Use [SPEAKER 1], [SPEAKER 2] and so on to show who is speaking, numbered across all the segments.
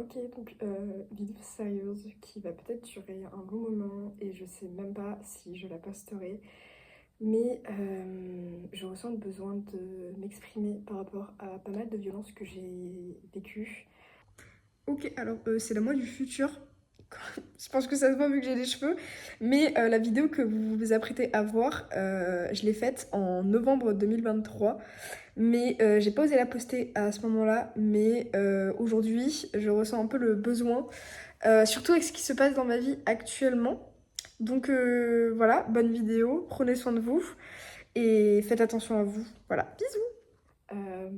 [SPEAKER 1] Ok, donc vidéo sérieuse qui va peut-être durer un long moment et je sais même pas si je la posterai, mais je ressens le besoin de m'exprimer par rapport à pas mal de violences que j'ai vécues. Ok, alors c'est la moi du futur. Je pense que ça se voit vu que j'ai les cheveux, mais la vidéo que vous vous apprêtez à voir, je l'ai faite en novembre 2023. Mais j'ai pas osé la poster à ce moment-là, mais aujourd'hui, je ressens un peu le besoin, surtout avec ce qui se passe dans ma vie actuellement. Donc voilà, bonne vidéo, prenez soin de vous et faites attention à vous. Voilà, bisous. Euh,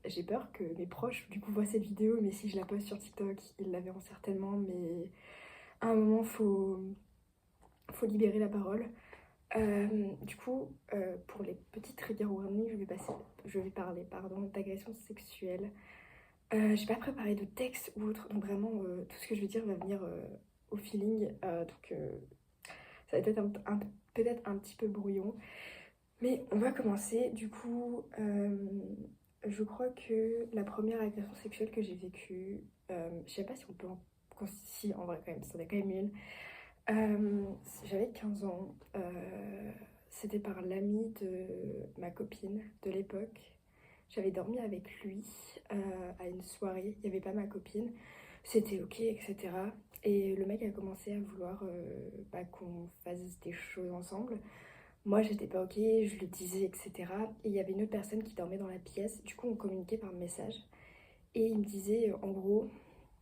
[SPEAKER 1] j'ai peur que mes proches du coup voient cette vidéo, mais si je la poste sur TikTok, ils la verront certainement, mais à un moment, faut libérer la parole. Pour les petites trigger warnings, je vais parler d'agression sexuelle. J'ai pas préparé de texte ou autre, donc vraiment tout ce que je vais dire va venir au feeling. Ça va être peut-être un petit peu brouillon. Mais on va commencer. Je crois que la première agression sexuelle que j'ai vécue, je sais pas si on peut en... Si, en vrai quand même, c'en est quand même une. J'avais 15 ans. C'était par l'ami de ma copine de l'époque. J'avais dormi avec lui à une soirée. Il n'y avait pas ma copine. C'était ok, etc. Et le mec a commencé à vouloir qu'on fasse des choses ensemble. Moi, j'étais pas ok, je le disais, etc. Et il y avait une autre personne qui dormait dans la pièce. Du coup, on communiquait par message. Et il me disait, en gros,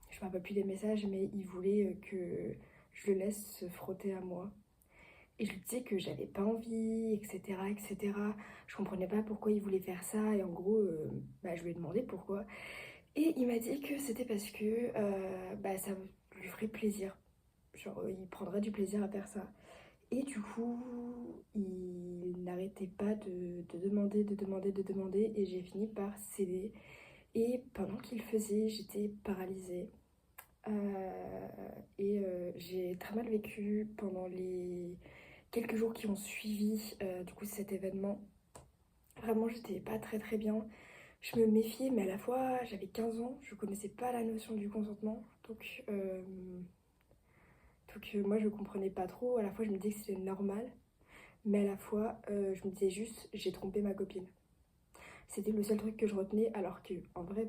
[SPEAKER 1] je me rappelle plus des messages, mais il voulait que je le laisse se frotter à moi. Et je lui disais que j'avais pas envie, etc., etc. Je comprenais pas pourquoi il voulait faire ça. Et en gros, je lui ai demandé pourquoi. Et il m'a dit que c'était parce que ça lui ferait plaisir. Genre, il prendrait du plaisir à faire ça. Et du coup, il n'arrêtait pas de demander, de demander, de demander. Et j'ai fini par céder. Et pendant qu'il faisait, j'étais paralysée. J'ai très mal vécu pendant les quelques jours qui ont suivi cet événement. Vraiment, j'étais pas très très bien. Je me méfiais, mais à la fois, j'avais 15 ans, je connaissais pas la notion du consentement. Moi, je comprenais pas trop. À la fois, je me disais que c'était normal, mais à la fois, je me disais juste, j'ai trompé ma copine. C'était le seul truc que je retenais, alors que en vrai,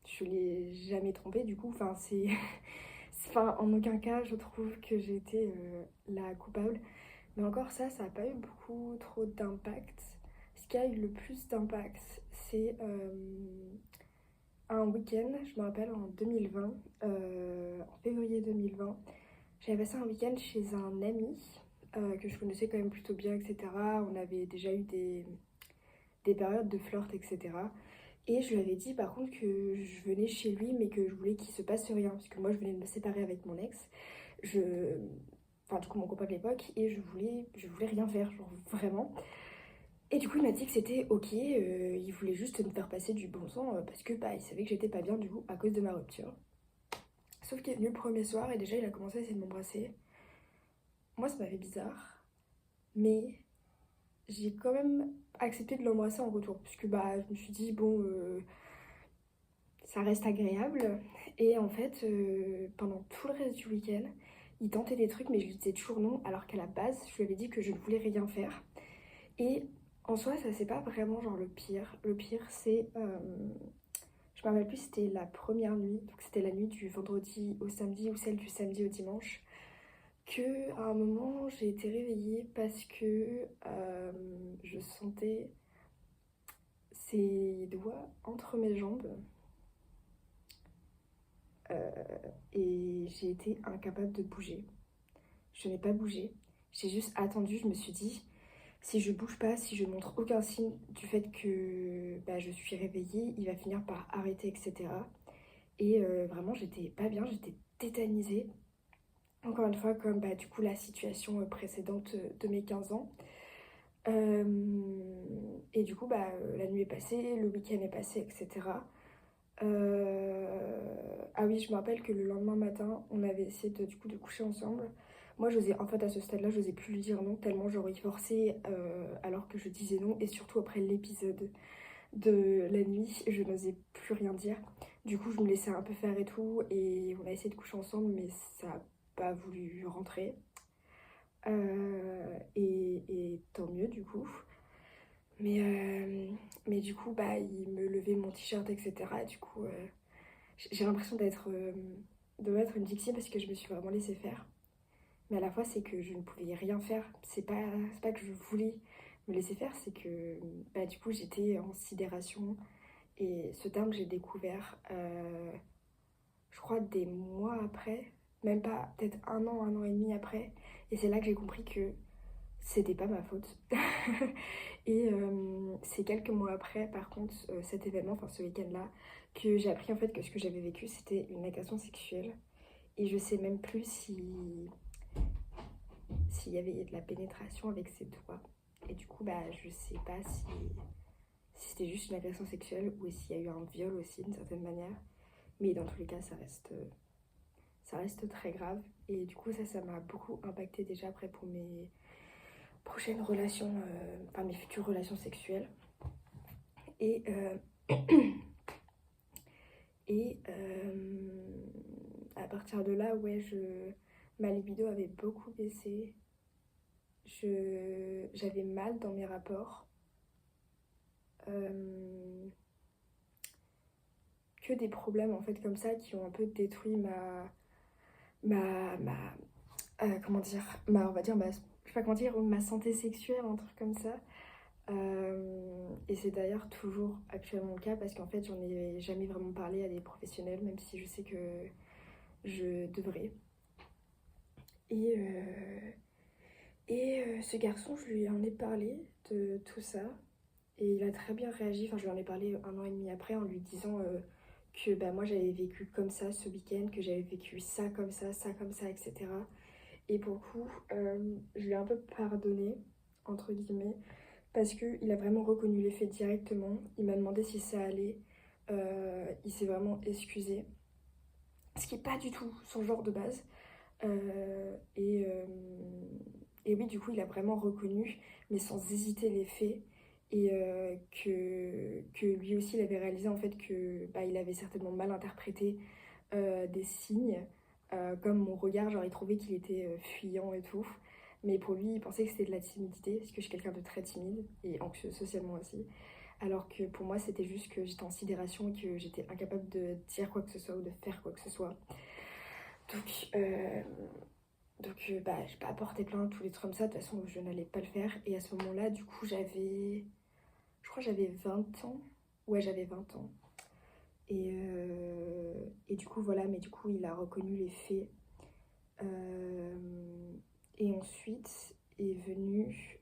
[SPEAKER 1] je l'ai jamais trompée. Du coup, en aucun cas, je trouve que j'ai été la coupable. Mais encore ça n'a pas eu beaucoup trop d'impact. Ce qui a eu le plus d'impact, c'est un week-end, je me rappelle en 2020, en février 2020. J'avais passé un week-end chez un ami que je connaissais quand même plutôt bien, etc. On avait déjà eu des périodes de flirt, etc. Et je lui avais dit par contre que je venais chez lui, mais que je voulais qu'il se passe rien, parce que moi je venais de me séparer avec mon ex. Je... Enfin, du coup, mon copain de l'époque, et je voulais rien faire, genre vraiment. Et du coup, il m'a dit que c'était ok, il voulait juste me faire passer du bon sang parce que il savait que j'étais pas bien du coup à cause de ma rupture. Sauf qu'il est venu le premier soir et déjà il a commencé à essayer de m'embrasser. Moi, ça m'a fait bizarre, mais j'ai quand même accepté de l'embrasser en retour, puisque je me suis dit, bon, ça reste agréable. Et en fait, pendant tout le reste du week-end, il tentait des trucs, mais je lui disais toujours non, alors qu'à la base, je lui avais dit que je ne voulais rien faire. Et en soi, ça c'est pas vraiment genre le pire. Le pire, c'est. Je me rappelle plus, c'était la première nuit, donc c'était la nuit du vendredi au samedi ou celle du samedi au dimanche, que à un moment j'ai été réveillée parce que je sentais ses doigts entre mes jambes euh, et j'ai été incapable de bouger. Je n'ai pas bougé, j'ai juste attendu, je me suis dit, si je bouge pas, si je montre aucun signe du fait que je suis réveillée, il va finir par arrêter, etc. Et vraiment, j'étais pas bien, j'étais tétanisée. Encore une fois, comme du coup la situation précédente de mes 15 ans. Et du coup, la nuit est passée, le week-end est passé, etc. Ah oui, je me rappelle que le lendemain matin, on avait essayé de coucher ensemble. Moi, en fait, à ce stade-là, j'osais plus lui dire non, tellement j'aurais forcé alors que je disais non. Et surtout après l'épisode de la nuit, je n'osais plus rien dire. Du coup, je me laissais un peu faire et tout, et on a essayé de coucher ensemble, mais ça n'a pas voulu rentrer. Et tant mieux du coup. Mais du coup, bah, il me levait mon t-shirt, etc. Du coup, j'ai l'impression de m'être une victime parce que je me suis vraiment laissée faire. Mais à la fois, c'est que je ne pouvais rien faire. C'est pas que je voulais me laisser faire, c'est que bah, du coup, j'étais en sidération. Et ce terme, j'ai découvert, je crois, des mois après, même pas, peut-être un an et demi après. Et c'est là que j'ai compris que c'était pas ma faute. Et c'est quelques mois après, par contre, cet événement, enfin ce week-end-là, que j'ai appris en fait que ce que j'avais vécu, c'était une agression sexuelle. Et je sais même plus s'il y avait de la pénétration avec ses doigts. Et du coup, bah, je sais pas si c'était juste une agression sexuelle ou s'il y a eu un viol aussi d'une certaine manière. Mais dans tous les cas, ça reste très grave. Et du coup, ça m'a beaucoup impacté déjà après pour mes prochaines relations, enfin mes futures relations sexuelles. Et, à partir de là, ouais, ma libido avait beaucoup baissé. J'avais mal dans mes rapports. Que des problèmes en fait comme ça qui ont un peu détruit ma comment dire, on va dire, je sais pas comment dire, ma santé sexuelle, un truc comme ça. Et c'est d'ailleurs toujours actuellement le cas parce qu'en fait j'en ai jamais vraiment parlé à des professionnels, même si je sais que je devrais. Et ce garçon, je lui en ai parlé de tout ça et il a très bien réagi. Enfin, je lui en ai parlé un an et demi après en lui disant que bah, moi j'avais vécu comme ça ce week-end, que j'avais vécu ça comme ça, etc. Et pour le coup, je lui ai un peu pardonné, entre guillemets, parce qu'il a vraiment reconnu les faits directement. Il m'a demandé si ça allait. Il s'est vraiment excusé. Ce qui n'est pas du tout son genre de base. Euh, et, euh, et oui, du coup, il a vraiment reconnu, mais sans hésiter les faits. Et que lui aussi, il avait réalisé en fait que bah, il avait certainement mal interprété des signes, comme mon regard, genre il trouvait qu'il était fuyant et tout. Mais pour lui, il pensait que c'était de la timidité, parce que je suis quelqu'un de très timide et anxieux socialement aussi. Alors que pour moi, c'était juste que j'étais en sidération et que j'étais incapable de dire quoi que ce soit ou de faire quoi que ce soit. Donc, bah, j'ai pas porté plainte, tous les trucs comme ça, de toute façon, je n'allais pas le faire. Et à ce moment-là, du coup, je crois que j'avais 20 ans. Ouais, j'avais 20 ans. Et du coup, voilà, mais du coup, il a reconnu les faits. Euh, et ensuite est venu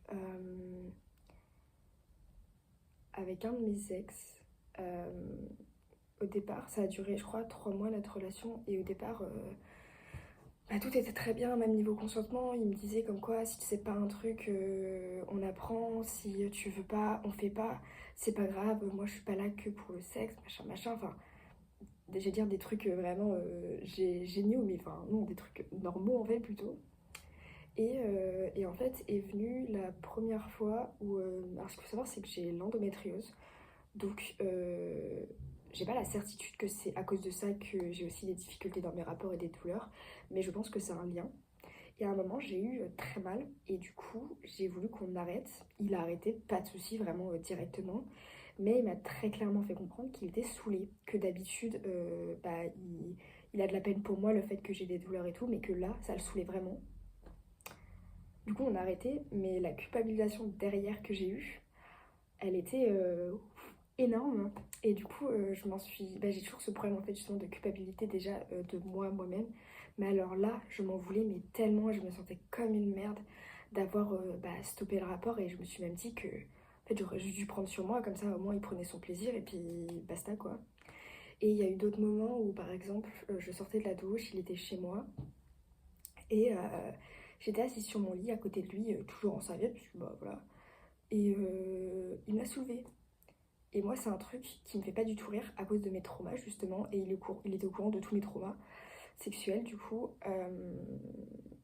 [SPEAKER 1] avec un de mes ex. Euh, Au départ, ça a duré, je crois, 3 mois notre relation. Et au départ, bah, tout était très bien, même niveau consentement. Il me disait comme quoi, si tu sais pas un truc, on apprend. Si tu veux pas, on fait pas. C'est pas grave, moi je suis pas là que pour le sexe, machin, machin. Enfin, déjà dire des trucs vraiment géniaux, mais enfin, non, des trucs normaux en fait plutôt. Et en fait, est venue la première fois où. Alors, ce qu'il faut savoir, c'est que j'ai l'endométriose. Donc, j'ai pas la certitude que c'est à cause de ça que j'ai aussi des difficultés dans mes rapports et des douleurs, mais je pense que c'est un lien. Et à un moment, j'ai eu très mal, et du coup, j'ai voulu qu'on arrête. Il a arrêté, pas de souci, vraiment directement. Mais il m'a très clairement fait comprendre qu'il était saoulé, que d'habitude, bah, il a de la peine pour moi, le fait que j'ai des douleurs et tout, mais que là, ça le saoulait vraiment. Du coup, on a arrêté, mais la culpabilisation derrière que j'ai eue, elle était énorme. Et du coup, je m'en suis. Bah, j'ai toujours ce problème en fait, justement, de culpabilité déjà de moi-même. Mais alors là, je m'en voulais, mais tellement, je me sentais comme une merde d'avoir bah, stoppé le rapport. Et je me suis même dit que en fait, j'aurais juste dû prendre sur moi, comme ça au moins il prenait son plaisir et puis basta quoi. Et il y a eu d'autres moments où, par exemple, je sortais de la douche, il était chez moi et j'étais assise sur mon lit à côté de lui, toujours en serviette, parce que bah voilà. Et il m'a soulevée. Et moi, c'est un truc qui me fait pas du tout rire à cause de mes traumas, justement. Et il était au courant de tous mes traumas sexuels, du coup.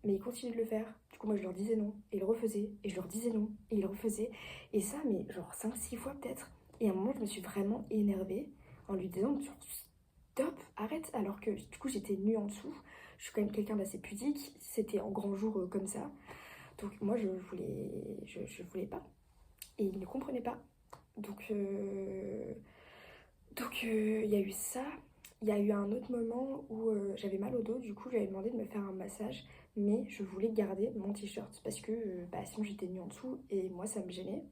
[SPEAKER 1] Mais il continue de le faire. Du coup, moi, je leur disais non. Et il refaisait. Et je leur disais non. Et il refaisait. Et ça, mais genre 5 6 fois peut-être. Et à un moment, je me suis vraiment énervée en lui disant, genre, stop, stop, arrête, alors que du coup j'étais nue en dessous, je suis quand même quelqu'un d'assez pudique, c'était en grand jour comme ça, donc moi je voulais pas, et il ne comprenait pas, donc il y a eu ça. Il y a eu un autre moment où j'avais mal au dos, du coup j'avais demandé de me faire un massage, mais je voulais garder mon t-shirt parce que sinon j'étais nue en dessous et moi ça me gênait.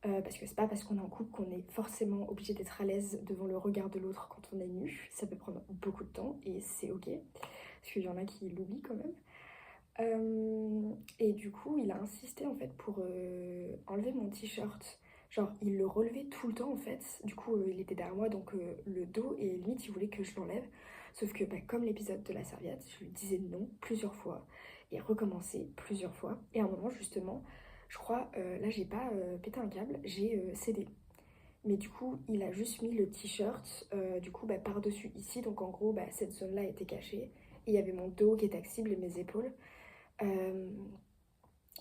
[SPEAKER 1] Parce que c'est pas parce qu'on est en couple qu'on est forcément obligé d'être à l'aise devant le regard de l'autre quand on est nu. Ça peut prendre beaucoup de temps et c'est ok, parce qu'il y en a qui l'oublient quand même. Et du coup, il a insisté en fait pour enlever mon t-shirt. Genre, il le relevait tout le temps en fait. Du coup, il était derrière moi, donc le dos, et limite, il voulait que je l'enlève. Sauf que, comme l'épisode de la serviette, je lui disais non plusieurs fois et recommençait plusieurs fois. Et à un moment, justement, je crois, là, j'ai pas pété un câble, j'ai cédé. Mais du coup, il a juste mis le t-shirt du coup par-dessus ici. Donc en gros, cette zone-là était cachée. Et il y avait mon dos qui était accessible et mes épaules. Euh,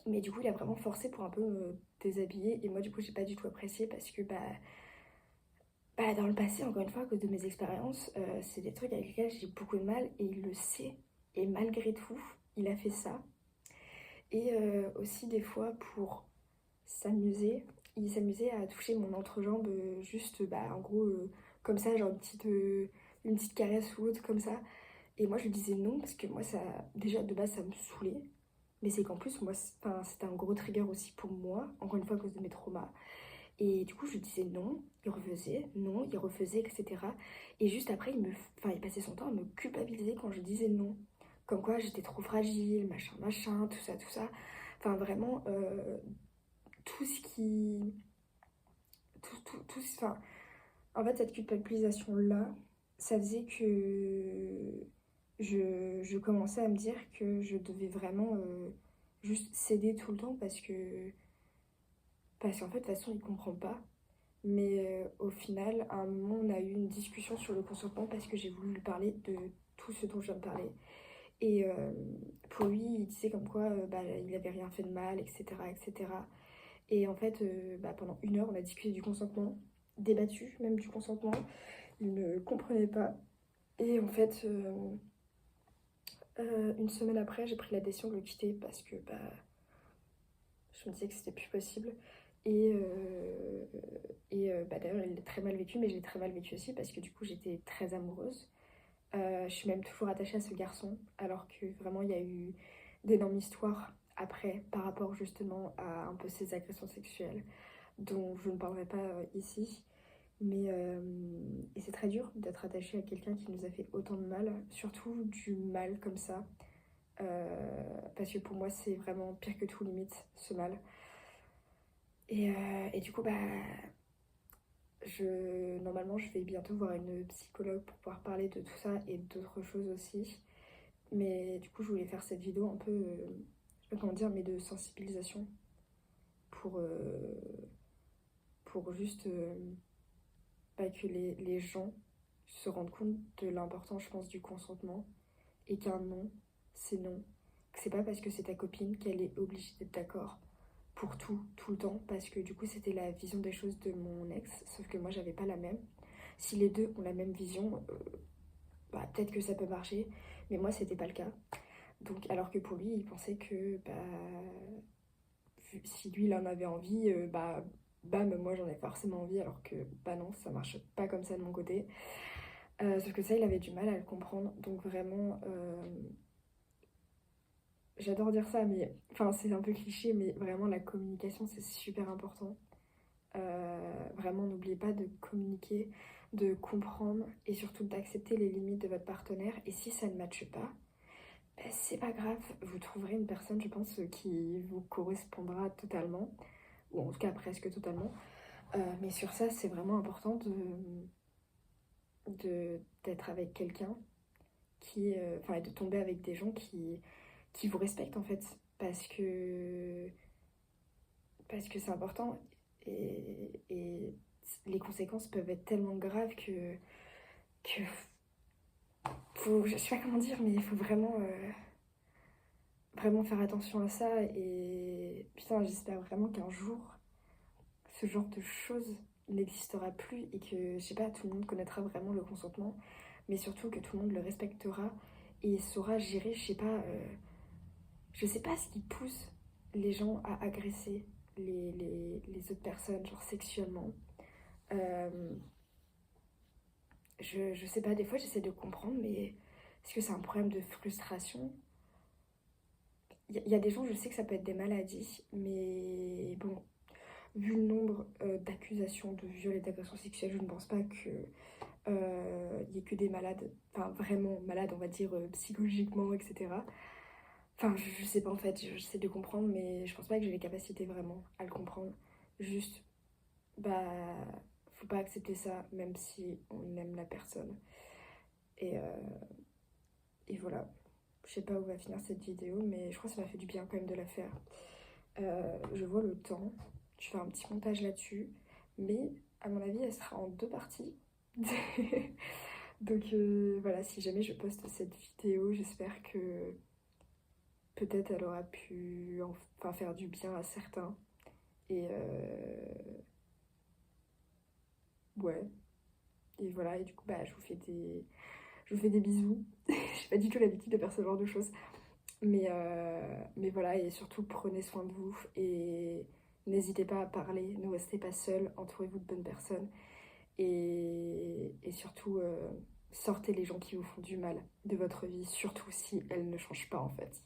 [SPEAKER 1] mais du coup, il a vraiment forcé pour un peu me déshabiller. Et moi, du coup, j'ai pas du tout apprécié parce que dans le passé, encore une fois, à cause de mes expériences, c'est des trucs avec lesquels j'ai beaucoup de mal et il le sait. Et malgré tout, il a fait ça. Et aussi, des fois, pour s'amuser, il s'amusait à toucher mon entrejambe, juste, en gros, comme ça, genre une petite caresse ou autre, comme ça. Et moi, je lui disais non parce que moi, ça, déjà, de base, ça me saoulait. Mais c'est qu'en plus, moi, c'était un gros trigger aussi pour moi, encore une fois à cause de mes traumas. Et du coup, je lui disais non, il refaisait, etc. Et juste après, il passait son temps à me culpabiliser quand je disais non. Comme quoi, j'étais trop fragile, machin, machin, tout ça, tout ça. Enfin, vraiment, tout ce qui... enfin, en fait, cette culpabilisation-là, ça faisait que je commençais à me dire que je devais vraiment juste céder tout le temps parce qu'en fait, de toute façon, il comprend pas. Mais au final, à un moment, on a eu une discussion sur le consentement parce que j'ai voulu lui parler de tout ce dont je viens de parler. Et pour lui, il disait comme quoi il avait rien fait de mal, etc. etc. Et en fait, pendant 1 heure, on a discuté du consentement, débattu même du consentement. Il ne comprenait pas. Et en fait, une semaine après, j'ai pris la décision de le quitter parce que je me disais que c'était plus possible. Et, d'ailleurs, il l'a très mal vécu, mais j'ai très mal vécu aussi parce que du coup, j'étais très amoureuse. Je suis même toujours attachée à ce garçon, alors que vraiment, il y a eu d'énormes histoires après par rapport justement à un peu ces agressions sexuelles dont je ne parlerai pas ici. Mais et c'est très dur d'être attaché à quelqu'un qui nous a fait autant de mal, surtout du mal comme ça. Parce que pour moi, c'est vraiment pire que tout, limite, ce mal. Et du coup, normalement, je vais bientôt voir une psychologue pour pouvoir parler de tout ça et d'autres choses aussi. Mais du coup, je voulais faire cette vidéo un peu, je sais pas comment dire, mais de sensibilisation pour, pour juste que les gens se rendent compte de l'importance, je pense, du consentement et qu'un non, c'est non. Que c'est pas parce que c'est ta copine qu'elle est obligée d'être d'accord pour tout, tout le temps, parce que du coup, c'était la vision des choses de mon ex, sauf que moi, j'avais pas la même. Si les deux ont la même vision, peut-être que ça peut marcher, mais moi, c'était pas le cas. Donc, alors que pour lui, il pensait que si lui, il en avait envie, bam, moi, j'en ai forcément envie, alors que non, ça marche pas comme ça de mon côté. Sauf que ça, il avait du mal à le comprendre. Donc vraiment, j'adore dire ça, mais enfin c'est un peu cliché, mais vraiment la communication c'est super important. Vraiment, n'oubliez pas de communiquer, de comprendre et surtout d'accepter les limites de votre partenaire. Et si ça ne matche pas, c'est pas grave, vous trouverez une personne, je pense, qui vous correspondra totalement, ou en tout cas presque totalement. Mais sur ça, c'est vraiment important d'être avec quelqu'un et de tomber avec des gens qui vous respectent en fait, parce que c'est important et les conséquences peuvent être tellement graves que je sais pas comment dire, mais il faut vraiment faire attention à ça. Et putain, j'espère vraiment qu'un jour ce genre de choses n'existera plus et que je sais pas, tout le monde connaîtra vraiment le consentement, mais surtout que tout le monde le respectera et saura gérer, je sais pas ce qui pousse les gens à agresser les autres personnes, genre sexuellement. Euh, je sais pas, des fois j'essaie de comprendre, mais est-ce que c'est un problème de frustration? Il y a des gens, je sais que ça peut être des maladies, mais bon, vu le nombre d'accusations de viol et d'agressions sexuelles, je ne pense pas que il y ait que des malades, enfin vraiment malades, on va dire psychologiquement, etc. Enfin, je sais pas en fait, j'essaie de comprendre, mais je pense pas que j'ai les capacités vraiment à le comprendre. Juste, bah, faut pas accepter ça, même si on aime la personne. Et, et voilà. Je sais pas où va finir cette vidéo, mais je crois que ça m'a fait du bien quand même de la faire. Je vois le temps, je fais un petit montage là-dessus, mais à mon avis, elle sera en deux parties. Donc voilà, si jamais je poste cette vidéo, j'espère que peut-être elle aura pu enfin faire du bien à certains. Et ouais, et voilà, et du coup, bah, je vous fais des bisous. J'ai pas du tout l'habitude de faire ce genre de choses. Mais voilà, et surtout prenez soin de vous et n'hésitez pas à parler, ne restez pas seul, entourez-vous de bonnes personnes et surtout sortez les gens qui vous font du mal de votre vie, surtout si elles ne changent pas en fait.